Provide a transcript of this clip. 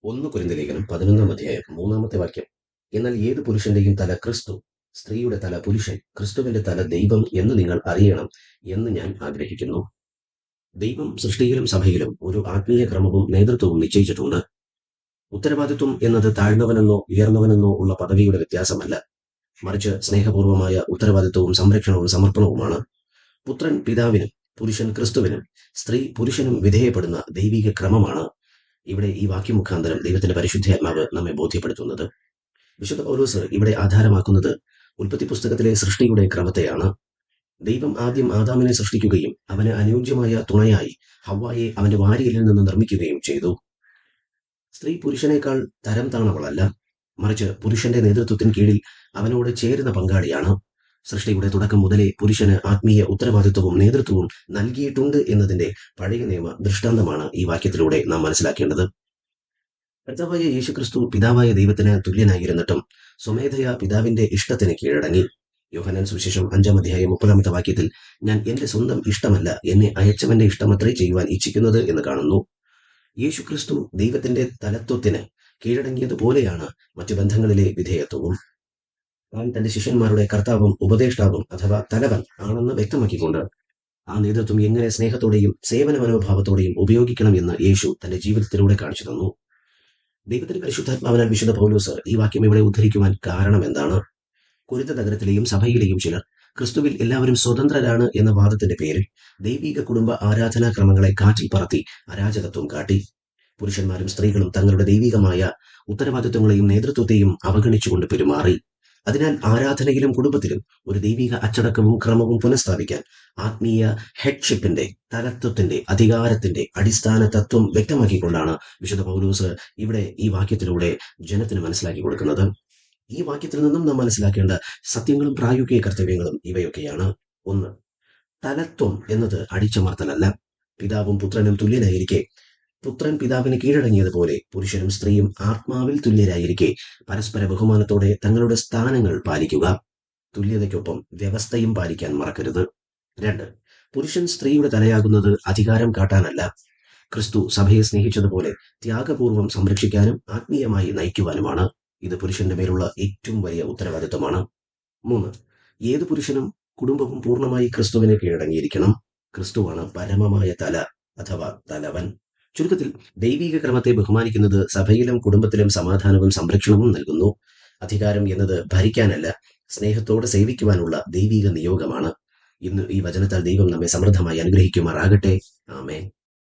1 കൊരിന്ത്യർ ലേഖനം 11-ാം അധ്യായം 3-ാമത്തെ വാക്യം. എന്നാൽ ഏത് പുരുഷന്റെയും തല ക്രിസ്തു, സ്ത്രീയുടെ തല പുരുഷൻ, ക്രിസ്തുവിന്റെ തല ദൈവം എന്ന് നിങ്ങൾ അറിയണം എന്ന് ഞാൻ ആഗ്രഹിക്കുന്നു. ദൈവം സൃഷ്ടിയിലും സഭയിലും ഒരു ആത്മീയ ക്രമവും നേതൃത്വവും നിശ്ചയിച്ചിട്ടുണ്ട്. ഉത്തരവാദിത്വം എന്നത് താഴ്ന്നവനെന്നോ ഉയർന്നവനെന്നോ ഉള്ള പദവിയുടെ വ്യത്യാസമല്ല, മറിച്ച് സ്നേഹപൂർവമായ ഉത്തരവാദിത്വവും സംരക്ഷണവും സമർപ്പണവുമാണ്. പുത്രൻ പിതാവിനും പുരുഷൻ ക്രിസ്തുവിനും സ്ത്രീ പുരുഷനും വിധേയപ്പെടുന്ന ദൈവിക ക്രമമാണ് ഇവിടെ ഈ വാക്യം മുഖാന്തരം ദൈവത്തിന്റെ പരിശുദ്ധാത്മാവ് നമ്മെ ബോധ്യപ്പെടുത്തുന്നത്. വിശുദ്ധ പൗലോസ് ഇവിടെ ആധാരമാക്കുന്നത് ഉൽപ്പത്തി പുസ്തകത്തിലെ സൃഷ്ടിയുടെ ക്രമത്തെയാണ്. ദൈവം ആദ്യം ആദാമിനെ സൃഷ്ടിക്കുകയും അവന് അനുയോജ്യമായ തുണയായി ഹവ്വായെ അവന്റെ വാരിയലിൽ നിന്ന് നിർമ്മിക്കുകയും ചെയ്തു. സ്ത്രീ പുരുഷനേക്കാൾ തരം താണവളല്ല, മറിച്ച് പുരുഷന്റെ നേതൃത്വത്തിന് കീഴിൽ അവനോട് ചേരുന്ന പങ്കാളിയാണ്. സൃഷ്ടിയുടെ തുടക്കം മുതലേ പുരുഷന് ആത്മീയ ഉത്തരവാദിത്വവും നേതൃത്വവും നൽകിയിട്ടുണ്ട് എന്നതിന്റെ പഴയ നിയമ ദൃഷ്ടാന്തമാണ് ഈ വാക്യത്തിലൂടെ നാം മനസ്സിലാക്കേണ്ടത്. കർത്താവായ യേശുക്രിസ്തു പിതാവായ ദൈവത്തിന് തുല്യനായിരുന്നിട്ടും സ്വമേധയാ പിതാവിന്റെ ഇഷ്ടത്തിന് കീഴടങ്ങി. യോഹന്നാൻ സുവിശേഷം 5-ാം അധ്യായം 30-ാമത്തെ വാക്യത്തിൽ ഞാൻ എന്റെ സ്വന്തം ഇഷ്ടമല്ല, എന്നെ അയച്ചവന്റെ ഇഷ്ടമത്രേ ചെയ്യുവാൻ ഇച്ഛിക്കുന്നത് എന്ന് കാണുന്നു. യേശുക്രിസ്തു ദൈവത്തിന്റെ തലത്വത്തിന് കീഴടങ്ങിയതുപോലെയാണ് മറ്റു ബന്ധങ്ങളിലെ വിധേയത്വവും. താൻ തന്റെ ശിഷ്യന്മാരുടെ കർത്താവും ഉപദേഷ്ടാവും അഥവാ തലവൻ ആണെന്ന് വ്യക്തമാക്കിക്കൊണ്ട് ആ നേതൃത്വം എങ്ങനെ സ്നേഹത്തോടെയും സേവന മനോഭാവത്തോടെയും ഉപയോഗിക്കണം എന്ന് യേശു തന്റെ ജീവിതത്തിലൂടെ കാണിച്ചു തന്നു. ദൈവത്തിന്റെ പരിശുദ്ധാത്മാവിനാൽ വിശുദ്ധ പൗലോസ് ഈ വാക്യം ഇവിടെ ഉദ്ധരിക്കുവാൻ കാരണം എന്താണ്? കൊരിന്ത നഗരത്തിലെയും സഭയിലെയും ചിലർ ക്രിസ്തുവിൽ എല്ലാവരും സ്വതന്ത്രരാണ് എന്ന വാദത്തിന്റെ പേരിൽ ദൈവിക കുടുംബ ആരാധനാക്രമങ്ങളെ കാറ്റിൽ പറത്തി അരാജകത്വം കാട്ടി. പുരുഷന്മാരും സ്ത്രീകളും തങ്ങളുടെ ദൈവികമായ ഉത്തരവാദിത്വങ്ങളെയും നേതൃത്വത്തെയും അവഗണിച്ചുകൊണ്ട് പെരുമാറി. അതിനാൽ ആരാധനയിലും കുടുംബത്തിലും ഒരു ദൈവിക അച്ചടക്കവും ക്രമവും പുനഃസ്ഥാപിക്കാൻ ആത്മീയ ഹെഡ്ഷിപ്പിന്റെ, തലത്വത്തിന്റെ, അധികാരത്തിന്റെ അടിസ്ഥാന തത്വം വ്യക്തമാക്കിക്കൊണ്ടാണ് വിശുദ്ധ പൗലോസ് ഇവിടെ ഈ വാക്യത്തിലൂടെ ജനത്തിന് മനസ്സിലാക്കി കൊടുക്കുന്നത്. ഈ വാക്യത്തിൽ നിന്നും നാം മനസ്സിലാക്കേണ്ട സത്യങ്ങളും പ്രായോഗിക കർത്തവ്യങ്ങളും ഇവയൊക്കെയാണ്. 1. തലത്വം എന്നത് അടിച്ചമർത്തലല്ല. പിതാവും പുത്രനും തുല്യനായിരിക്കെ പുത്രൻ പിതാവിന് കീഴടങ്ങിയതുപോലെ പുരുഷനും സ്ത്രീയും ആത്മാവിൽ തുല്യരായിരിക്കെ പരസ്പര ബഹുമാനത്തോടെ തങ്ങളുടെ സ്ഥാനങ്ങൾ പാലിക്കുക. തുല്യതയ്ക്കൊപ്പം വ്യവസ്ഥയും പാലിക്കാൻ മറക്കരുത്. 2. പുരുഷൻ സ്ത്രീയുടെ തലയാകുന്നത് അധികാരം കാട്ടാനല്ല, ക്രിസ്തു സഭയെ സ്നേഹിച്ചതുപോലെ ത്യാഗപൂർവം സംരക്ഷിക്കാനും ആത്മീയമായി നയിക്കുവാനുമാണ്. ഇത് പുരുഷന്റെ മേലുള്ള ഏറ്റവും വലിയ ഉത്തരവാദിത്വമാണ്. 3. ഏത് പുരുഷനും കുടുംബവും പൂർണ്ണമായി ക്രിസ്തുവിനെ കീഴടങ്ങിയിരിക്കണം. ക്രിസ്തുവാണ് പരമമായ തല അഥവാ തലവൻ. ചുരുക്കത്തിൽ ദൈവിക ക്രമത്തെ ബഹുമാനിക്കുന്നത് സഭയിലും കുടുംബത്തിലും സമാധാനവും സംരക്ഷണവും നൽകുന്നു. അധികാരം എന്നത് ഭരിക്കാനല്ല, സ്നേഹത്തോടെ സേവിക്കുവാനുള്ള ദൈവിക നിയോഗമാണ്. ഇന്ന് ഈ വചനത്താൽ ദൈവം നമ്മെ സമൃദ്ധമായി അനുഗ്രഹിക്കുമാറാകട്ടെ. ആമേൻ.